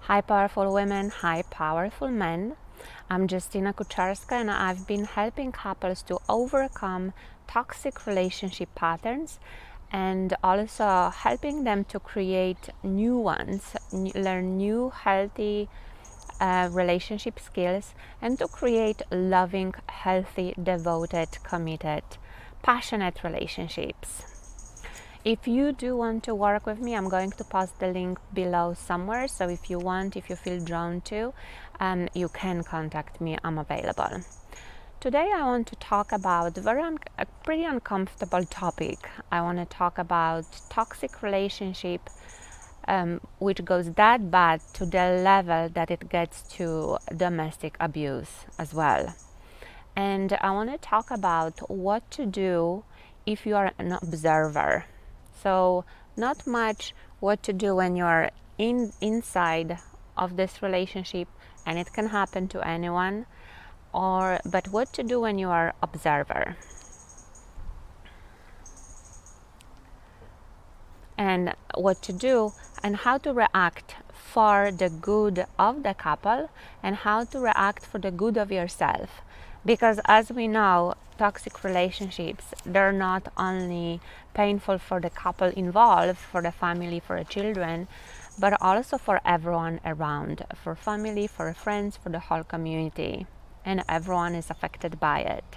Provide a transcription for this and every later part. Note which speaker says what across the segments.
Speaker 1: Hi powerful women, hi powerful men. I'm Justina Kucharska and I've been helping couples to overcome toxic relationship patterns and also helping them to create new ones, learn new healthy relationship skills, and to create loving, healthy, devoted, committed, passionate relationships. If you do want to work with me, I'm going to post the link below somewhere. So if you want, if you feel drawn to, you can contact me. I'm available. Today I want to talk about a pretty uncomfortable topic. I want to talk about toxic relationship, which goes that bad to the level that it gets to domestic abuse as well. And I want to talk about what to do if you are an observer. So not much what to do when you're inside of this relationship, and it can happen to anyone, but what to do when you are observer. And what to do and how to react for the good of the couple and how to react for the good of yourself. Because as we know, toxic relationships, they're not only painful for the couple involved, for the family, for the children, but also for everyone around, for family, for friends, for the whole community, and everyone is affected by it.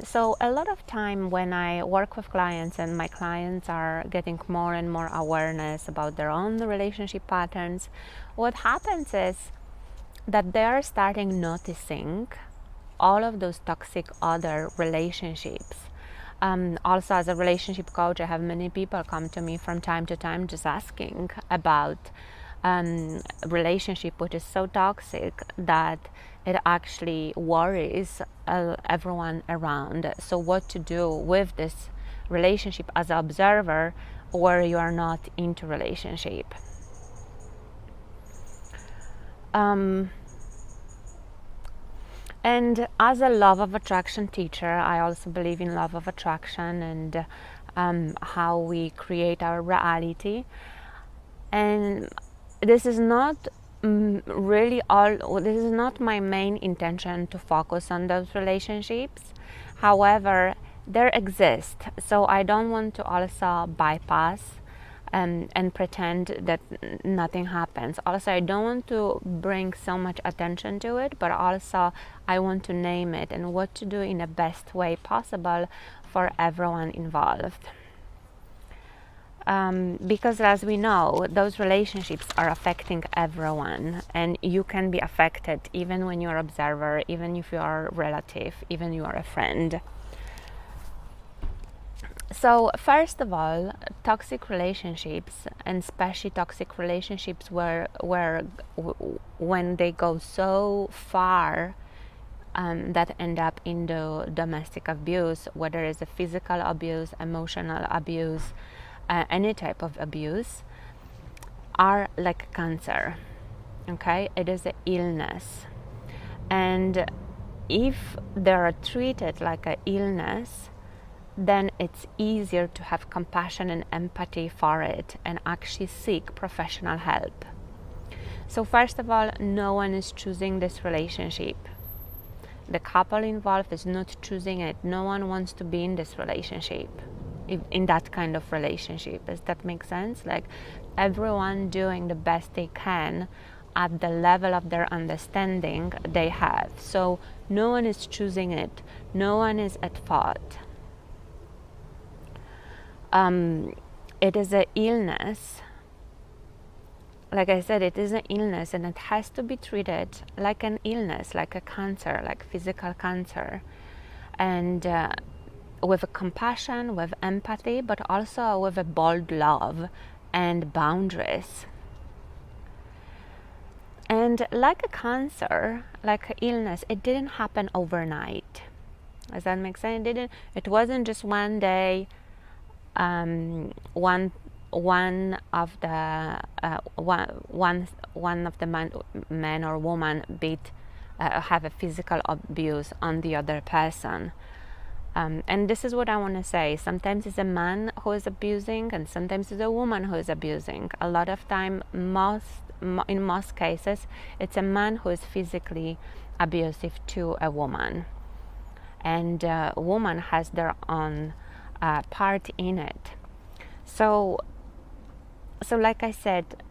Speaker 1: So a lot of time when I work with clients and my clients are getting more and more awareness about their own relationship patterns, what happens is that they are starting noticing all of those toxic other relationships. Also, as a relationship coach, I have many people come to me from time to time just asking about relationship which is so toxic that it actually worries everyone around. So what to do with this relationship as an observer where you are not into relationship. And as a law of attraction teacher, I also believe in law of attraction and how we create our reality. And this is not this is not my main intention to focus on those relationships. However, they exist, so I don't want to also bypass and pretend that nothing happens. Also, I don't want to bring so much attention to it, but also I want to name it and what to do in the best way possible for everyone involved. Because as we know, those relationships are affecting everyone, and you can be affected even when you're an observer, even if you are a relative, even you are a friend. So first of all, toxic relationships, and especially toxic relationships when they go so far that end up in the domestic abuse, whether it's a physical abuse, emotional abuse, any type of abuse, are like cancer. Okay, it is an illness, and if they are treated like an illness, then it's easier to have compassion and empathy for it and actually seek professional help. So first of all, no one is choosing this relationship. The couple involved is not choosing it. No one wants to be in this relationship, in that kind of relationship. Does that make sense? Like everyone doing the best they can at the level of their understanding they have. So no one is choosing it. No one is at fault. It is an illness. Like I said, it is an illness, and it has to be treated like an illness, like a cancer, like physical cancer, and with a compassion, with empathy, but also with a bold love and boundaries. And like a cancer, like an illness, it didn't happen overnight. Does that make sense? It wasn't just one day. One of the man or woman have a physical abuse on the other person, and this is what I want to say. Sometimes it's a man who is abusing, and sometimes it's a woman who is abusing. A lot of time, most in most cases, it's a man who is physically abusive to a woman, and a woman has their own part in it. So like I said,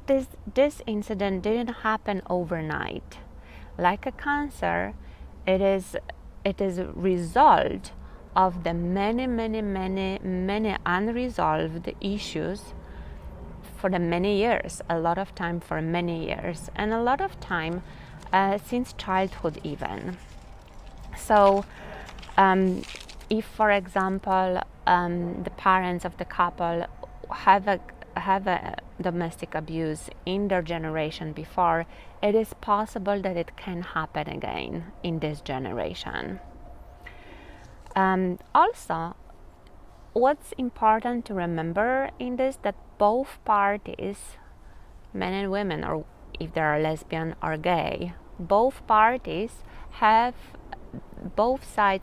Speaker 1: this incident didn't happen overnight. Like a cancer, it is a result of the many unresolved issues for the many years, a lot of time for many years, and a lot of time since childhood even. So if, for example, the parents of the couple have a domestic abuse in their generation before, it is possible that it can happen again in this generation. Also, what's important to remember in this, that both parties, men and women, or if they are lesbian or gay, both sides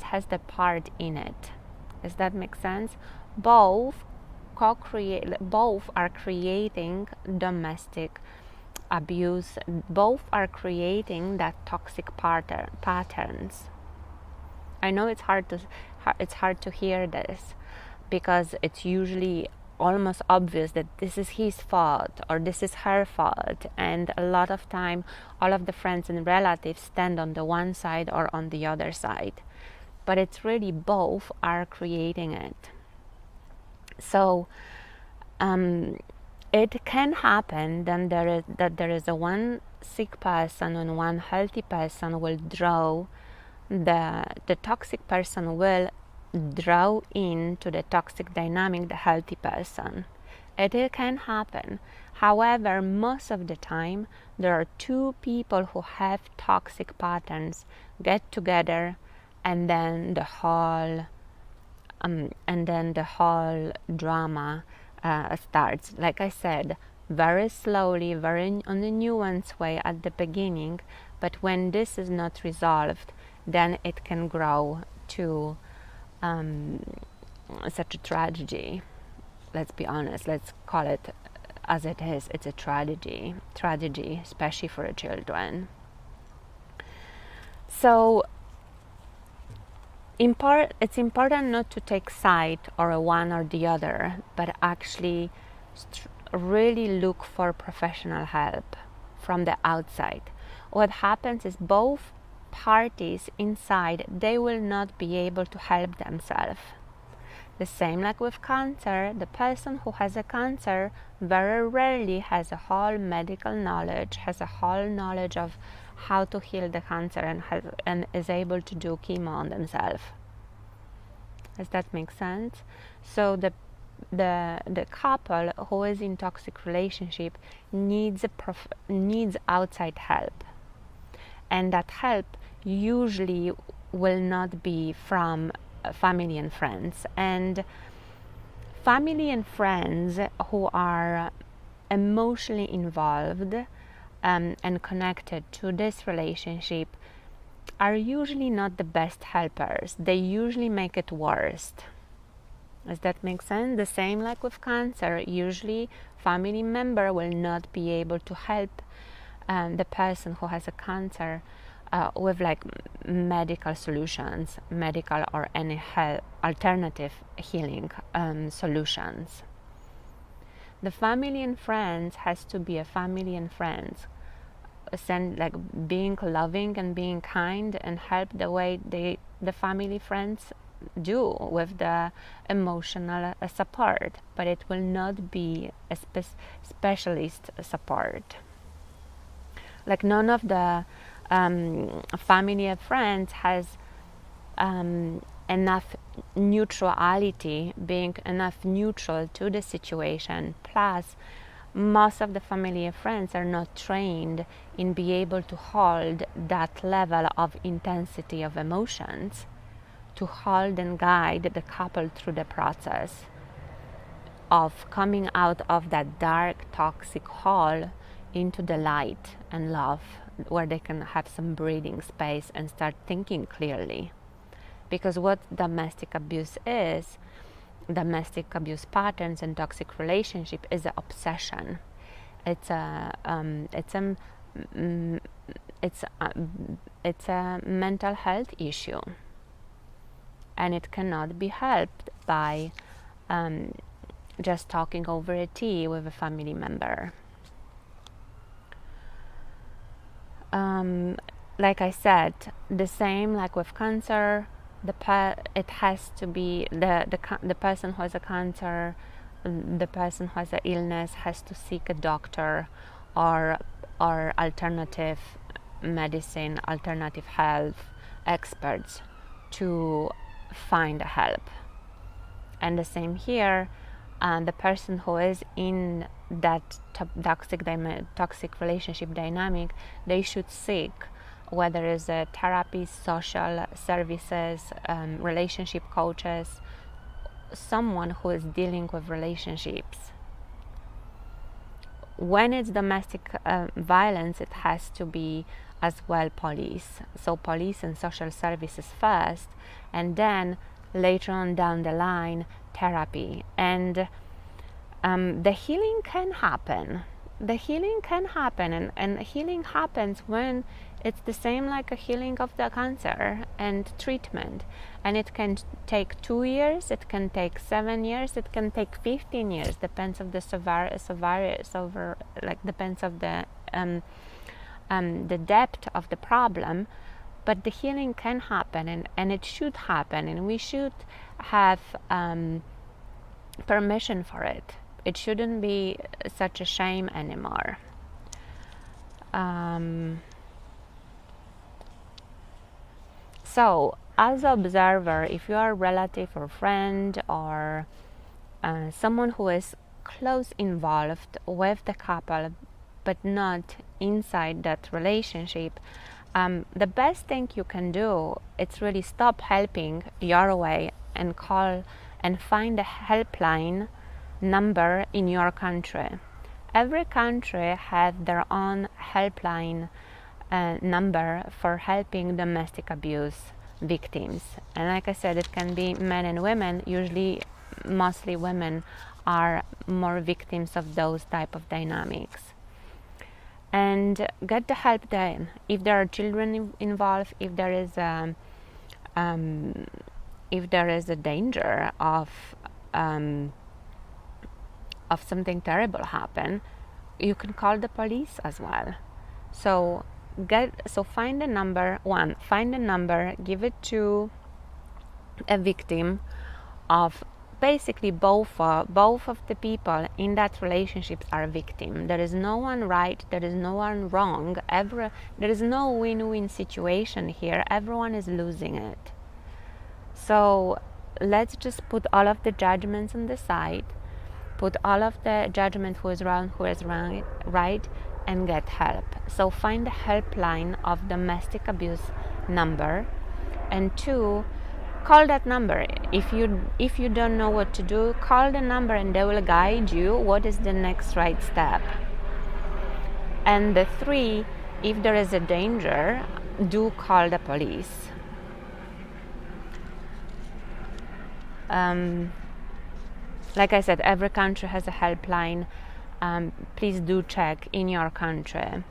Speaker 1: has the part in it. Does that make sense? Both are creating domestic abuse. Both are creating that toxic patterns. I know it's hard to hear this, because it's usually almost obvious that this is his fault or this is her fault, and a lot of time all of the friends and relatives stand on the one side or on the other side, but it's really both are creating it. So it can happen then there is a one sick person and one healthy person will draw the toxic person will draw into the toxic dynamic the healthy person. It can happen. However, most of the time there are two people who have toxic patterns get together, and then the whole drama starts. Like I said, very slowly, very on a nuanced way at the beginning, but when this is not resolved, then it can grow to such a tragedy. Let's be honest, let's call it as it is. It's a tragedy, especially for children. So it's important not to take side or one or the other, but actually really look for professional help from the outside. What happens is both parties inside, they will not be able to help themselves. The same like with cancer, the person who has a cancer very rarely has a whole medical knowledge, has a whole knowledge of how to heal the cancer, and is able to do chemo on themselves. Does that make sense? So the couple who is in toxic relationship needs outside help, and that help usually will not be from family and friends. And family and friends who are emotionally involved and connected to this relationship are usually not the best helpers. They usually make it worse. Does that make sense? The same like with cancer. Usually family member will not be able to help the person who has a cancer with like medical solutions, medical or any alternative healing solutions. The family and friends has to be a family and friends, being loving and being kind and help the way the family friends do with the emotional support, but it will not be a specialist support. Like none of the family and friends has enough neutrality, being enough neutral to the situation. Plus, most of the family and friends are not trained in being able to hold that level of intensity of emotions, to hold and guide the couple through the process of coming out of that dark, toxic hole into the light and love, where they can have some breathing space and start thinking clearly. Because what domestic abuse patterns and toxic relationship is an obsession. It's a mm, it's a, it's a mental health issue, and it cannot be helped by just talking over a tea with a family member. Like I said, the same like with cancer, it has to be the person who has a cancer, the person who has an illness has to seek a doctor or alternative medicine, alternative health experts to find help. And the same here, the person who is in that toxic relationship dynamic, they should seek, whether it's a therapy, social services, relationship coaches, someone who is dealing with relationships. When it's domestic violence, it has to be as well police. So police and social services first, and then later on down the line, therapy. And the healing can happen. The healing can happen, and healing happens when it's the same like a healing of the cancer and treatment. And it can take 2 years, it can take 7 years, it can take 15 years, depends of the depends of the depth of the problem. But the healing can happen, and it should happen, and we should have permission for it. It shouldn't be such a shame anymore. So, as an observer, if you are a relative or friend or someone who is close involved with the couple but not inside that relationship, the best thing you can do is really stop helping your way and call and find a helpline number in your country. Every country has their own helpline number for helping domestic abuse victims. And like I said, it can be men and women. Usually, mostly women are more victims of those type of dynamics. And get the help then. If there are children involved, if there is a danger of something terrible happen, you can call the police as well. So find a number. Find a number, give it to a victim of basically both of the people in that relationship are victim. There is no one right, there is no one wrong. There is no win-win situation here. Everyone is losing it. So let's just put all of the judgments on the side, put all of the judgment who is wrong, who is right, and get help. So find the helpline of domestic abuse number, and 2, call that number. If you don't know what to do, call the number and they will guide you what is the next right step. And the 3, if there is a danger, do call the police. Like I said, every country has a helpline. Please do check in your country.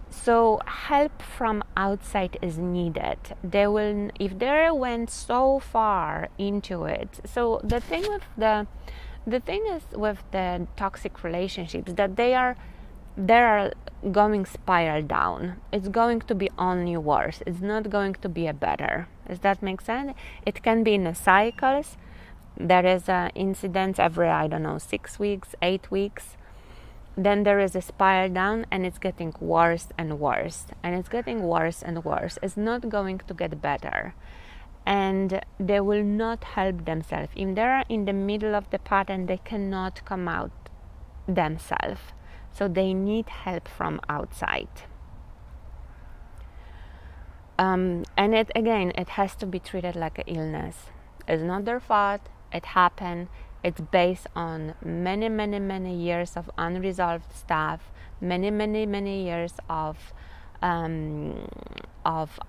Speaker 1: So help from outside is needed. If they went so far into it. So the thing is with the toxic relationships that they are going spiral down. It's going to be only worse. It's not going to be a better. Does that make sense? It can be in a cycles. There is incidents every 6 weeks, 8 weeks. Then there is a spiral down, and it's getting worse and worse, and it's getting worse and worse. It's not going to get better, and they will not help themselves. If they are in the middle of the pattern, they cannot come out themselves. So they need help from outside. And it has to be treated like an illness. It's not their fault. It happened. It's based on many years of unresolved stuff, many years of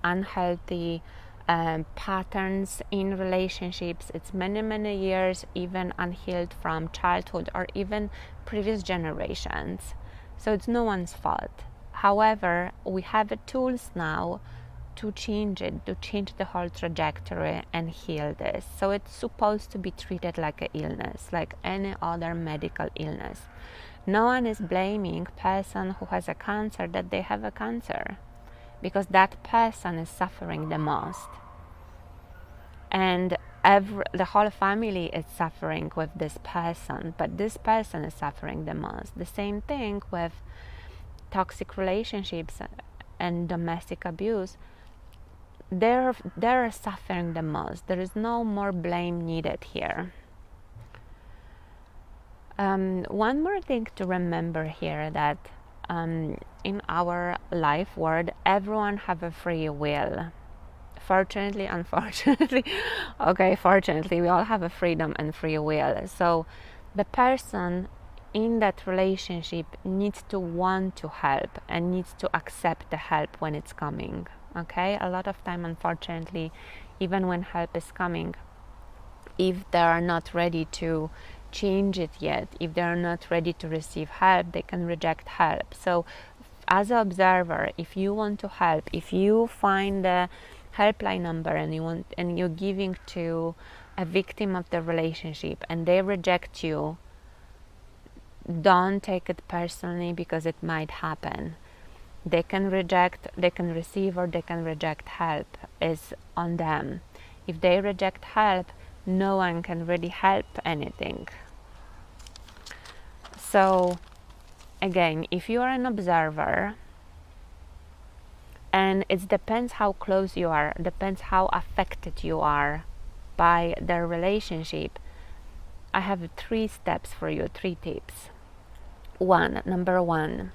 Speaker 1: unhealthy patterns in relationships. It's many years, even unhealed from childhood or even previous generations. So it's no one's fault. However, we have the tools now to change it, to change the whole trajectory and heal this. So it's supposed to be treated like an illness, like any other medical illness. No one is blaming person who has a cancer that they have a cancer, because that person is suffering the most. And the whole family is suffering with this person, but this person is suffering the most. The same thing with toxic relationships and domestic abuse. They're suffering the most. There is no more blame needed here. One more thing to remember here, that in our life world, everyone have a free will. Fortunately, unfortunately, okay, fortunately, we all have a freedom and free will. So the person in that relationship needs to want to help and needs to accept the help when it's coming. Okay, a lot of time, unfortunately, even when help is coming, if they are not ready to change it yet, if they are not ready to receive help, they can reject help. So as an observer, if you want to help, if you find the helpline number and you're giving to a victim of the relationship and they reject you, don't take it personally, because it might happen. They can reject, they can receive, or they can reject help. Is on them. If they reject help, no one can really help anything. So again, if you are an observer, and it depends how close you are, depends how affected you are by their relationship, I have 3 steps for you, 3 tips. Number one,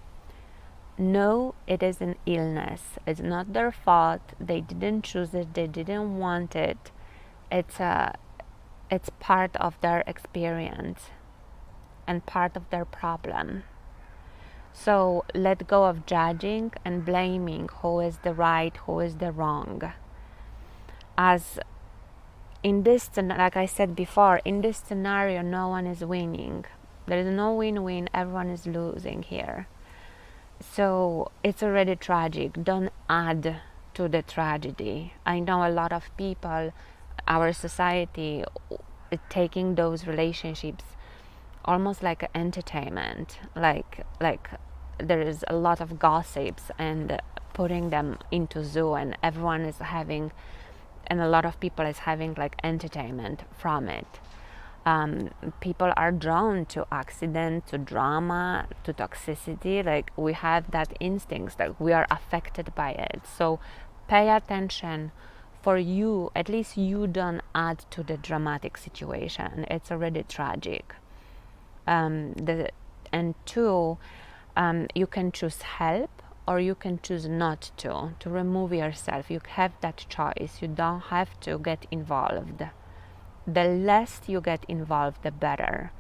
Speaker 1: know it is an illness. It's not their fault. They didn't choose it. They didn't want it. It's part of their experience and part of their problem. So let go of judging and blaming who is the right, who is the wrong. As in this, like I said before, in this scenario, no one is winning. There is no win-win. Everyone is losing here. So it's already tragic. Don't add to the tragedy. I know a lot of people, our society, taking those relationships almost like entertainment. Like there is a lot of gossips and putting them into zoo, and everyone is having, and a lot of people is having like entertainment from it. People are drawn to accident, to drama, to toxicity. Like we have that instinct that we are affected by it. So pay attention. For you, at least you don't add to the dramatic situation. It's already tragic. And 2, you can choose help, or you can choose not to remove yourself. You have that choice. You don't have to get involved. The less you get involved, the better.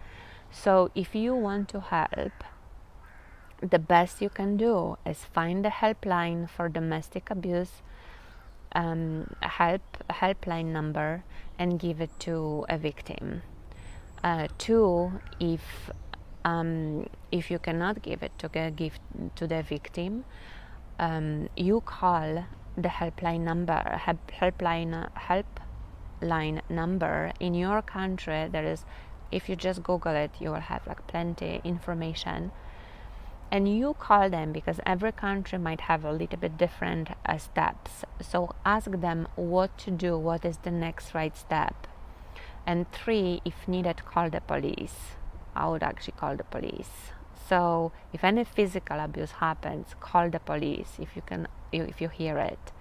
Speaker 1: So if you want to help, the best you can do is find a helpline for domestic abuse, helpline number, and give it to a victim. 2, if you cannot give it to the victim, you call the helpline number in your country. There is, if you just Google it, you will have like plenty information, and you call them, because every country might have a little bit different steps. So ask them what to do, what is the next right step. And 3, if needed, call the police. I would actually call the police. So if any physical abuse happens, call the police if you hear it.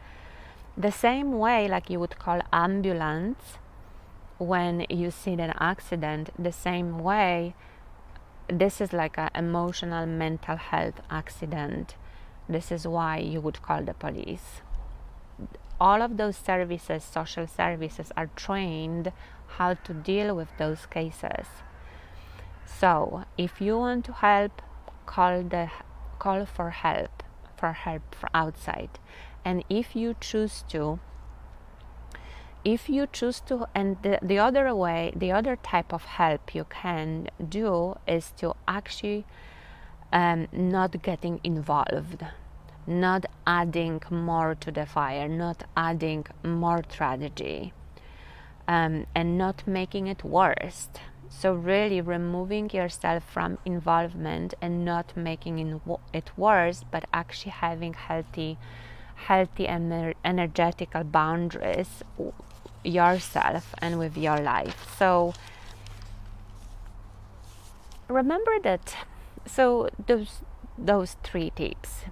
Speaker 1: The same way like you would call ambulance when you see an accident, the same way this is like an emotional mental health accident. This is why you would call the police. All of those services, social services, are trained how to deal with those cases. So if you want to help, call for help from outside. And if you choose to if you choose to, and the other way, the other type of help you can do is to actually not getting involved, not adding more to the fire, not adding more tragedy, and not making it worse. So really removing yourself from involvement and not making it worse, but actually having healthy energetical boundaries yourself and with your life. So remember that. So those 3 tips.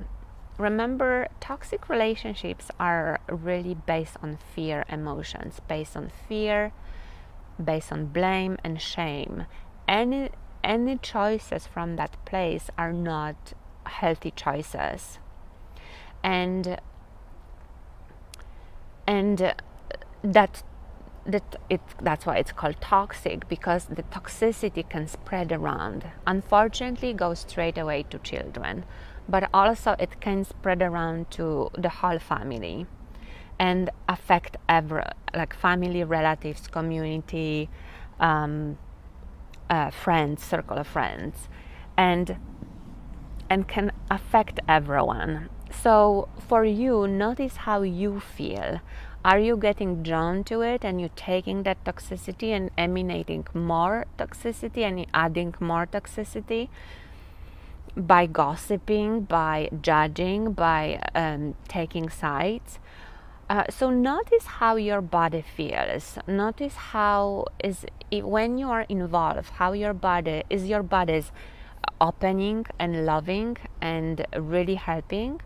Speaker 1: Remember, toxic relationships are really based on fear emotions, based on fear, based on blame and shame. Any choices from that place are not healthy choices, and that's why it's called toxic, because the toxicity can spread around. Unfortunately, it goes straight away to children, but also it can spread around to the whole family and affect like family, relatives, community, friends, circle of friends, and can affect everyone. So for you, notice how you feel. Are you getting drawn to it and you taking that toxicity and emanating more toxicity and adding more toxicity by gossiping, by judging, by taking sides? So notice how your body feels. Notice how when you are involved, how your body is opening and loving and really helping,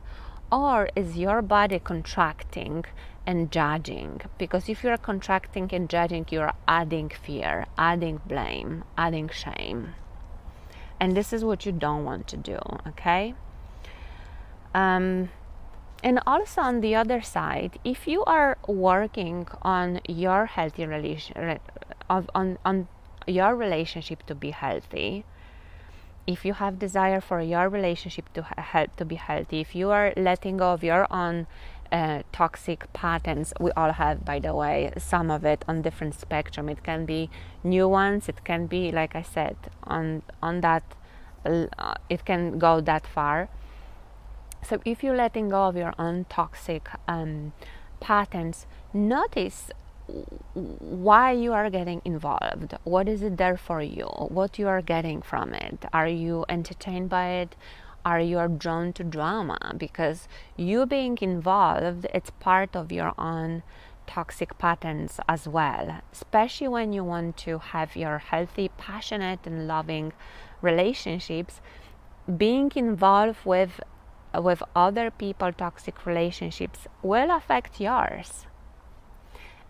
Speaker 1: or is your body contracting and judging? Because if you're contracting and judging, you're adding fear, adding blame, adding shame, and this is what you don't want to do. Okay. And also on the other side, if you are working on your healthy on your relationship to be healthy, if you have desire for your relationship to be healthy, if you are letting go of your own toxic patterns, we all have, by the way, some of it on different spectrum. It can be new ones. It can be, like I said, on that. It can go that far. So if you're letting go of your own toxic patterns, notice why you are getting involved. What is it there for you? What you are getting from it? Are you entertained by it? Are you drawn to drama? Because you being involved, it's part of your own toxic patterns as well, especially when you want to have your healthy, passionate and loving relationships. Being involved with other people, toxic relationships will affect yours.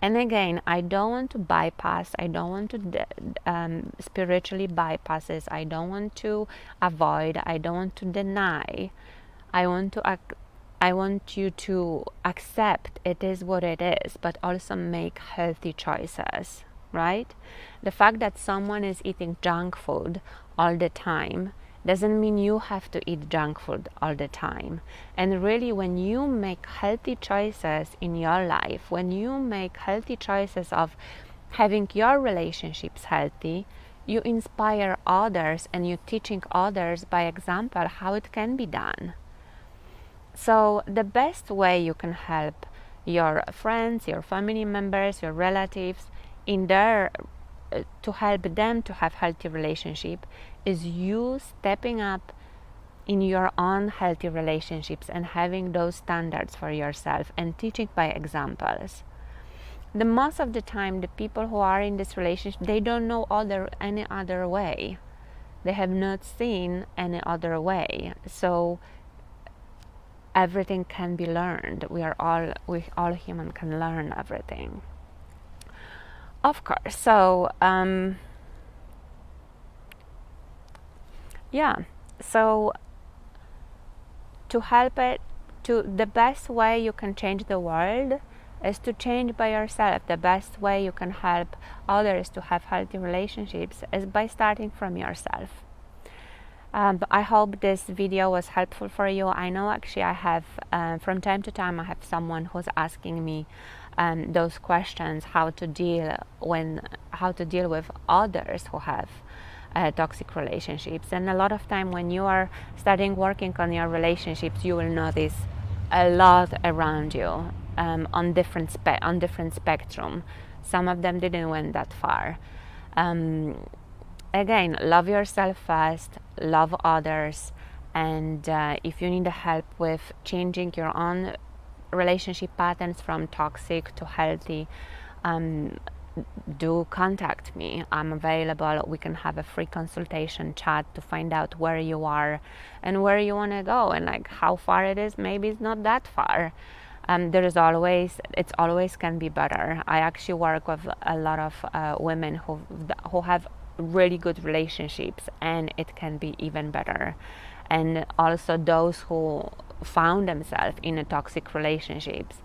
Speaker 1: And again, I don't want to bypass, I don't want to spiritually bypass this, I don't want to avoid, I don't want to deny. I want you to accept it is what it is, but also make healthy choices, right? The fact that someone is eating junk food all the time doesn't mean you have to eat junk food all the time. And really, when you make healthy choices in your life, when you make healthy choices of having your relationships healthy, you inspire others and you're teaching others by example how it can be done. So the best way you can help your friends, your family members, your relatives to help them to have healthy relationship is you stepping up in your own healthy relationships and having those standards for yourself and teaching by examples. The most of the time, the people who are in this relationship, they don't know any other way. They have not seen any other way. So everything can be learned. We all human can learn everything. Of course. So so to help it, the best way you can change the world is to change by yourself. The best way you can help others to have healthy relationships is by starting from yourself. I hope this video was helpful for you. I know actually I have, from time to time, I have someone who's asking me those questions, how to deal with others who have toxic relationships. And a lot of time when you are starting working on your relationships, you will notice a lot around you on different spectrum. Some of them didn't went that far. Again, love yourself first, love others, and if you need help with changing your own relationship patterns from toxic to healthy, do contact me. I'm available. We can have a free consultation chat to find out where you are and where you want to go, and like how far it is. Maybe it's not that far. It's always can be better. I actually work with a lot of women who have really good relationships, and it can be even better. And also those who found themselves in a toxic relationships,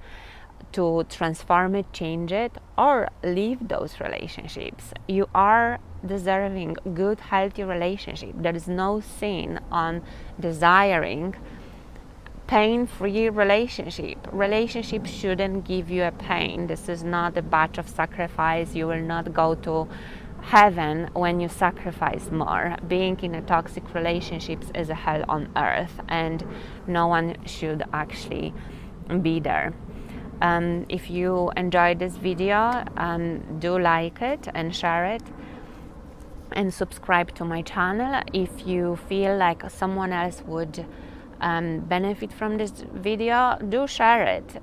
Speaker 1: to transform it, change it, or leave those relationships. You are deserving good, healthy relationship. There is no sin on desiring pain-free relationship. Relationship shouldn't give you a pain. This is not a batch of sacrifice. You will not go to heaven when you sacrifice more. Being in a toxic relationships is a hell on earth, and no one should actually be there. If you enjoyed this video, do like it and share it, and subscribe to my channel. If you feel like someone else would benefit from this video, do share it,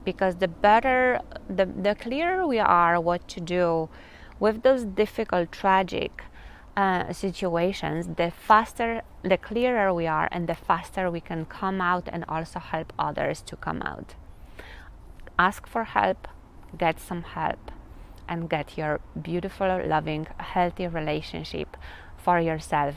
Speaker 1: because the clearer we are what to do with those difficult, tragic situations, the clearer we are, and the faster we can come out and also help others to come out. Ask for help, get some help, and get your beautiful, loving, healthy relationship for yourself.